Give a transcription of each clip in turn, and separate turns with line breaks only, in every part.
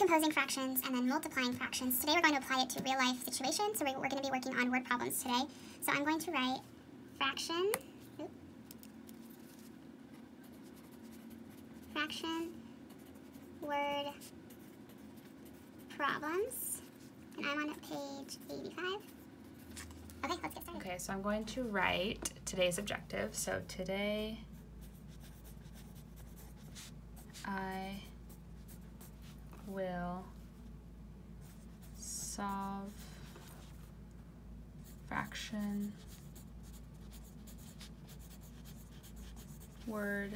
decomposing fractions and then multiplying fractions. Today we're going to apply it to real life situations, so we're going to be working on word problems today. So I'm going to write fraction word problems, and I'm on page 85. Okay, let's get started.
Okay, so I'm going to write today's objective. So today I will solve fraction word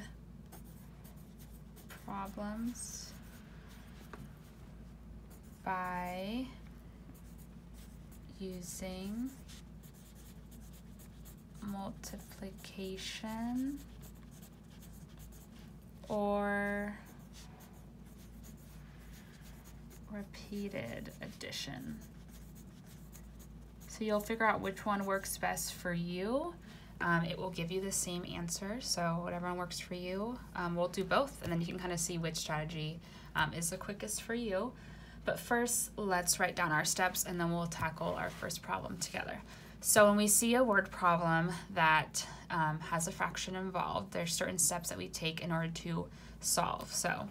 problems by using multiplication or repeated addition. So you'll figure out which one works best for you. It will give you the same answer, so whatever one works for you, we'll do both, and then you can kind of see which strategy is the quickest for you. But first, let's write down our steps, and then we'll tackle our first problem together. So when we see a word problem that has a fraction involved, there's certain steps that we take in order to solve. So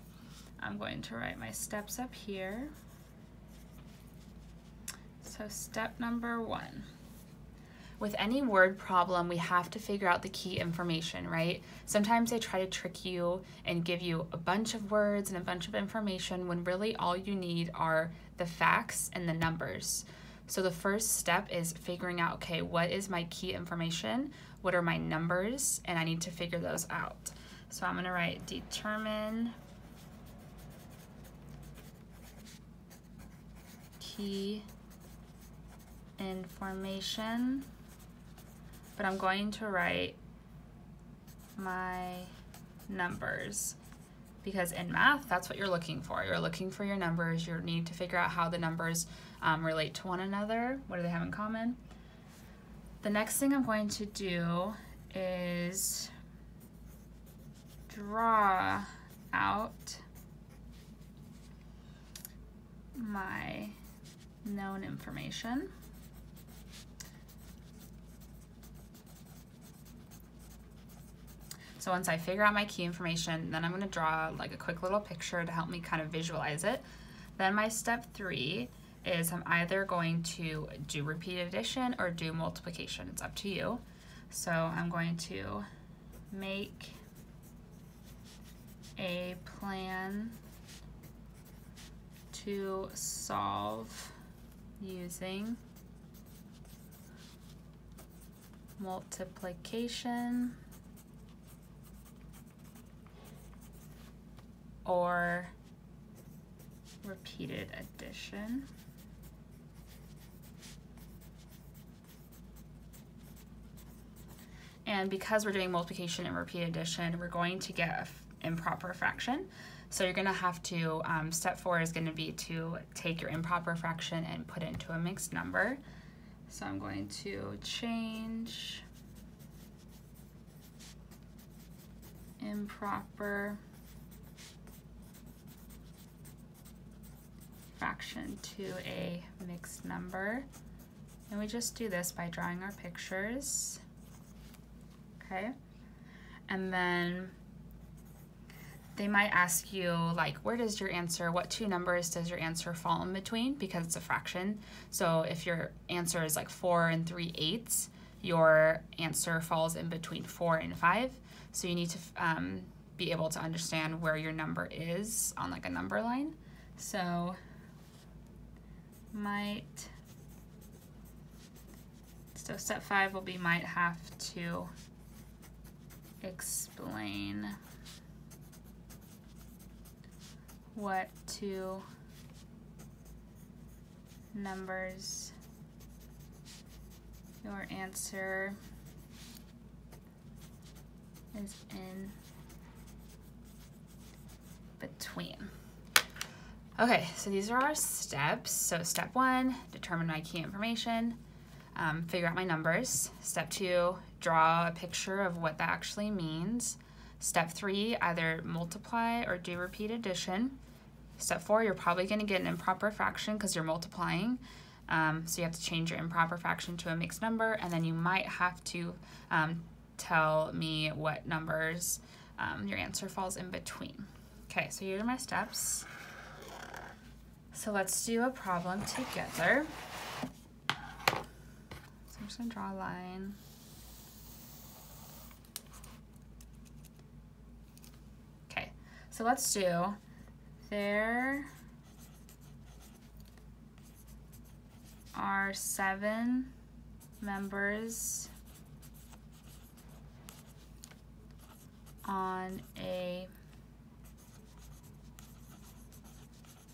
I'm going to write my steps up here. So step number 1. With any word problem, we have to figure out the key information, right? Sometimes they try to trick you and give you a bunch of words and a bunch of information when really all you need are the facts and the numbers. So the first step is figuring out, okay, what is my key information? What are my numbers? And I need to figure those out. So I'm gonna write determine key information, but I'm going to write my numbers because in math, that's what you're looking for. You're looking for your numbers. You need to figure out how the numbers relate to one another. What do they have in common? The next thing I'm going to do is draw out my known information. So once I figure out my key information, then I'm going to draw like a quick little picture to help me kind of visualize it. Then my step 3 is I'm either going to do repeated addition or do multiplication. It's up to you. So I'm going to make a plan to solve using multiplication or repeated addition. And because we're doing multiplication and repeated addition, we're going to get an improper fraction. So you're gonna have to, step 4 is gonna be to take your improper fraction and put it into a mixed number. So I'm going to change improper fraction to a mixed number. And we just do this by drawing our pictures. Okay. And then they might ask you, like, where does your answer, what 2 numbers does your answer fall in between? Because it's a fraction. So if your answer is like 4 and 3/8, your answer falls in between 4 and 5. So you need to be able to understand where your number is on like a number line. So so step 5 will be might have to explain what 2 numbers your answer is in between. Okay, so these are our steps. So step 1, determine my key information, figure out my numbers. Step 2, draw a picture of what that actually means. Step 3, either multiply or do repeat addition. Step 4, you're probably going to get an improper fraction because you're multiplying. So you have to change your improper fraction to a mixed number, and then you might have to tell me what numbers your answer falls in between. Okay, so here are my steps. So let's do a problem together. So I'm just going to draw a line. Okay, so let's do, there are 7 members on a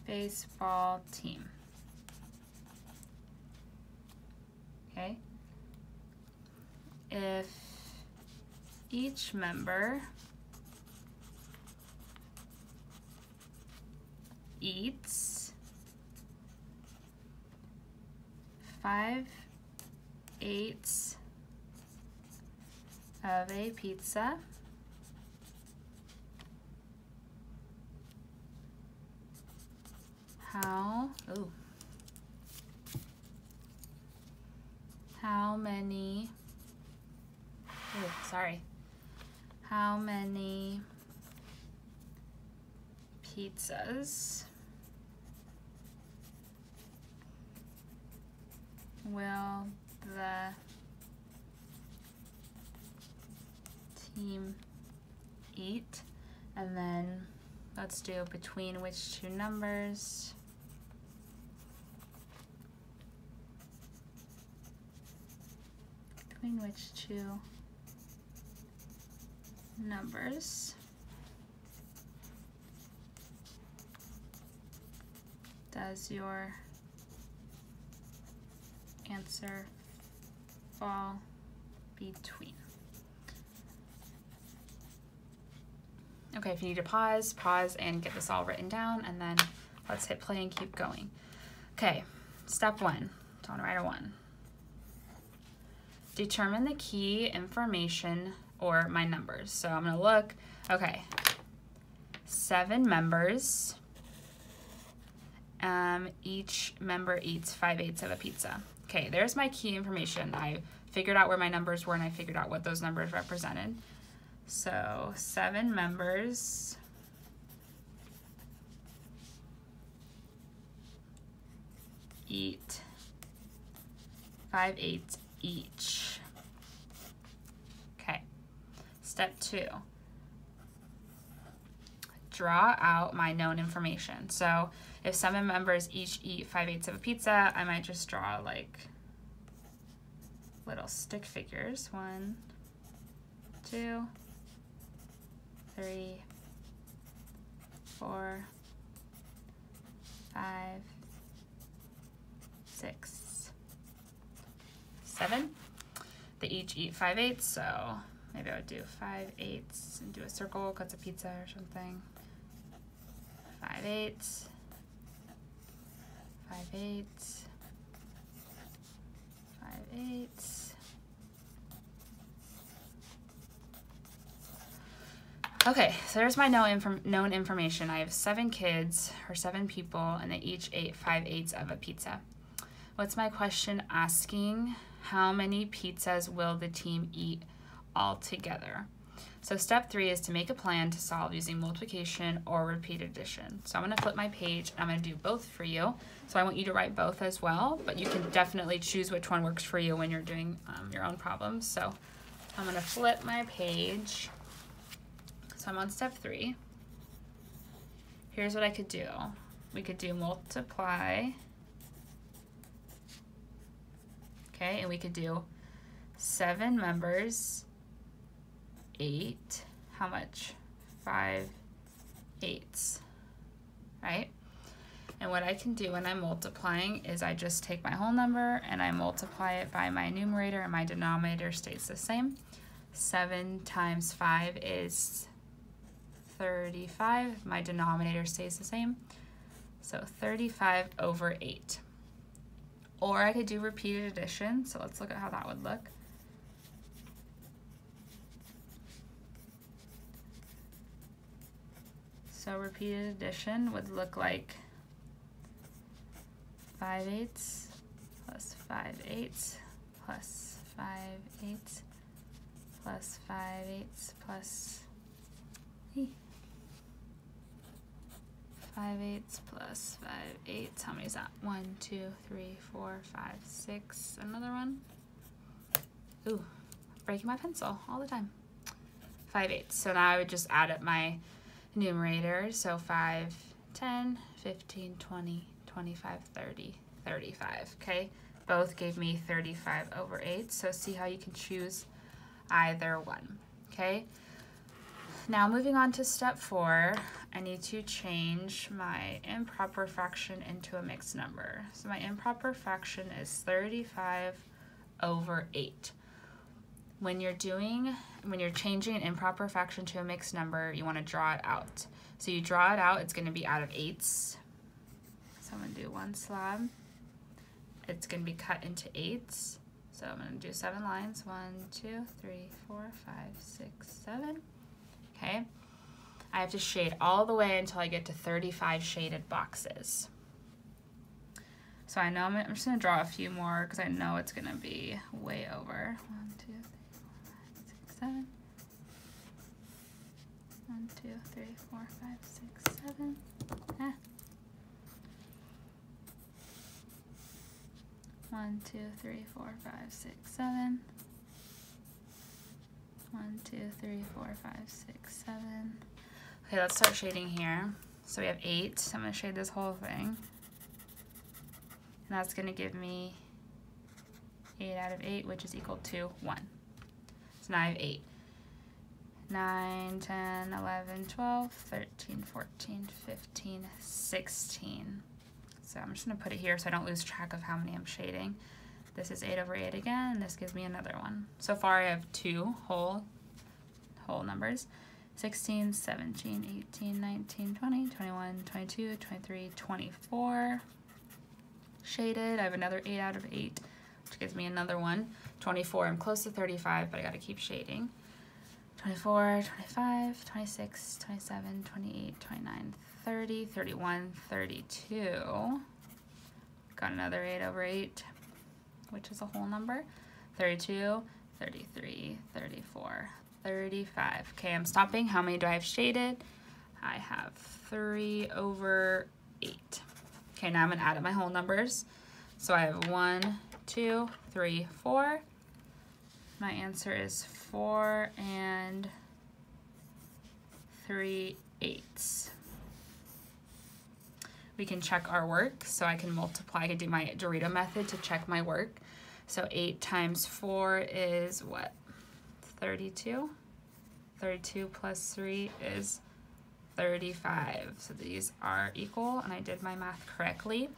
baseball team. Okay. If each member eats 5/8 of a pizza, how many pizzas will the team eat? And then let's do between which two numbers. Between which two numbers does your answer fall between? Okay, if you need to pause and get this all written down, and then let's hit play and keep going. Okay, step 1, it's on writer 1. Determine the key information or my numbers. So I'm gonna look, okay, 7 members, each member eats 5/8 of a pizza. Okay, there's my key information. I figured out where my numbers were and I figured out what those numbers represented. So 7 members eat 5/8 each. Okay, step 2. Draw out my known information. So if 7 members each eat 5/8 of a pizza, I might just draw like little stick figures. 1, 2, 3, 4, 5, 6, 7. They each eat 5/8, so maybe I would do 5/8 and do a circle because it's a pizza or something. 5/8, 5/8, 5/8. Okay, so there's my known information. I have 7 kids, or 7 people, and they each ate 5/8 of a pizza. What's my question asking? How many pizzas will the team eat all together? So step 3 is to make a plan to solve using multiplication or repeat addition. So I'm gonna flip my page, and I'm gonna do both for you. So I want you to write both as well, but you can definitely choose which one works for you when you're doing your own problems. So I'm gonna flip my page. So I'm on step 3. Here's what I could do. We could do multiply. Okay, and we could do 7 members, 8, how much? 5/8, right? And what I can do when I'm multiplying is I just take my whole number and I multiply it by my numerator, and my denominator stays the same. 7 times 5 is 35. My denominator stays the same. So 35/8. Or I could do repeated addition. So let's look at how that would look. So repeated addition would look like 5/8 plus 5/8 plus 5/8 plus 5/8 plus 5/8 plus 5/8. How many is that? 1, 2, 3, 4, 5, 6. Another one. Ooh, breaking my pencil all the time. 5/8. So now I would just add up my numerator. So 5, 10, 15, 20, 25, 30, 35. Okay, both gave me 35/8. So see how you can choose either one. Okay. Now moving on to step 4, I need to change my improper fraction into a mixed number. So my improper fraction is 35/8. When you're changing an improper fraction to a mixed number, you want to draw it out. So you draw it out, it's going to be out of 8s. So I'm going to do one slab. It's going to be cut into 8s. So I'm going to do 7 lines. 1, 2, 3, 4, 5, 6, 7. Okay, I have to shade all the way until I get to 35 shaded boxes. So I know I'm just going to draw a few more because I know it's going to be way over. 1, 2, 3, 4, 5, 6, 7. 1, 2, 3, 4, 5, 6, 7. 1, 2, 3, 4, 5, 6, 7. 1, 2, 3, 4, 5, 6, 7. Okay, let's start shading here. So we have 8. So I'm going to shade this whole thing. And that's going to give me 8 out of 8, which is equal to 1. So now I have 8. 9, 10, 11, 12, 13, 14, 15, 16. So I'm just going to put it here so I don't lose track of how many I'm shading. This is 8/8 again, and this gives me another one. So far I have 2 whole numbers. 16, 17, 18, 19, 20, 21, 22, 23, 24. Shaded. I have another 8 out of 8, which gives me another one. 24, I'm close to 35, but I gotta keep shading. 24, 25, 26, 27, 28, 29, 30, 31, 32. Got another 8/8, which is a whole number. 32, 33, 34, 35. Okay, I'm stopping. How many do I have shaded? I have 3/8. Okay, now I'm gonna add up my whole numbers. So I have 1, 2, 3, 4. My answer is 4 3/8. We can check our work, so I can multiply. I can do my Dorito method to check my work. So 8 times 4 is what? 32. 32 plus 3 is 35. So these are equal, and I did my math correctly.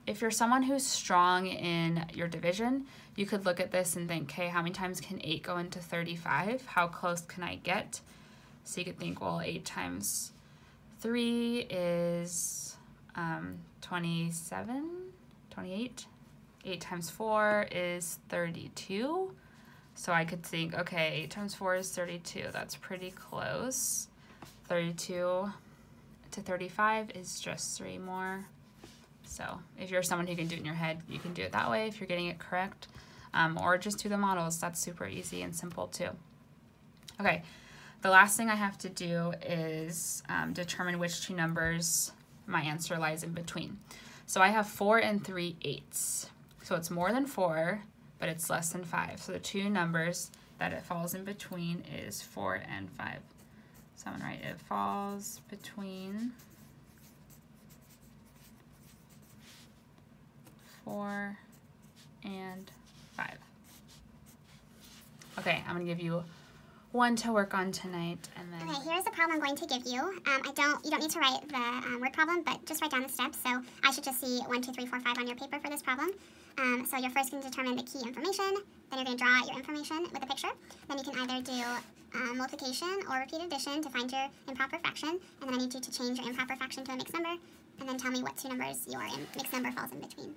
If you're someone who's strong in your division, you could look at this and think, okay, how many times can 8 go into 35? How close can I get? So you could think, well, 8 times 3 is 27, 28. 8 times 4 is 32. So I could think, okay, 8 times 4 is 32. That's pretty close. 32 to 35 is just 3 more. So if you're someone who can do it in your head, you can do it that way if you're getting it correct. Or just do the models. That's super easy and simple too. Okay, the last thing I have to do is determine which 2 numbers my answer lies in between. So I have 4 3/8. So it's more than 4, but it's less than 5. So the 2 numbers that it falls in between is 4 and 5. So I'm gonna write it falls between 4 and 5. Okay, I'm gonna give you one to work on tonight, and then.
Okay, here's the problem I'm going to give you. You don't need to write the word problem, but just write down the steps. So I should just see 1, 2, 3, 4, 5 on your paper for this problem. So you're first going to determine the key information. Then you're going to draw out your information with a picture. Then you can either do multiplication or repeated addition to find your improper fraction. And then I need you to change your improper fraction to a mixed number. And then tell me what 2 numbers your mixed number falls in between.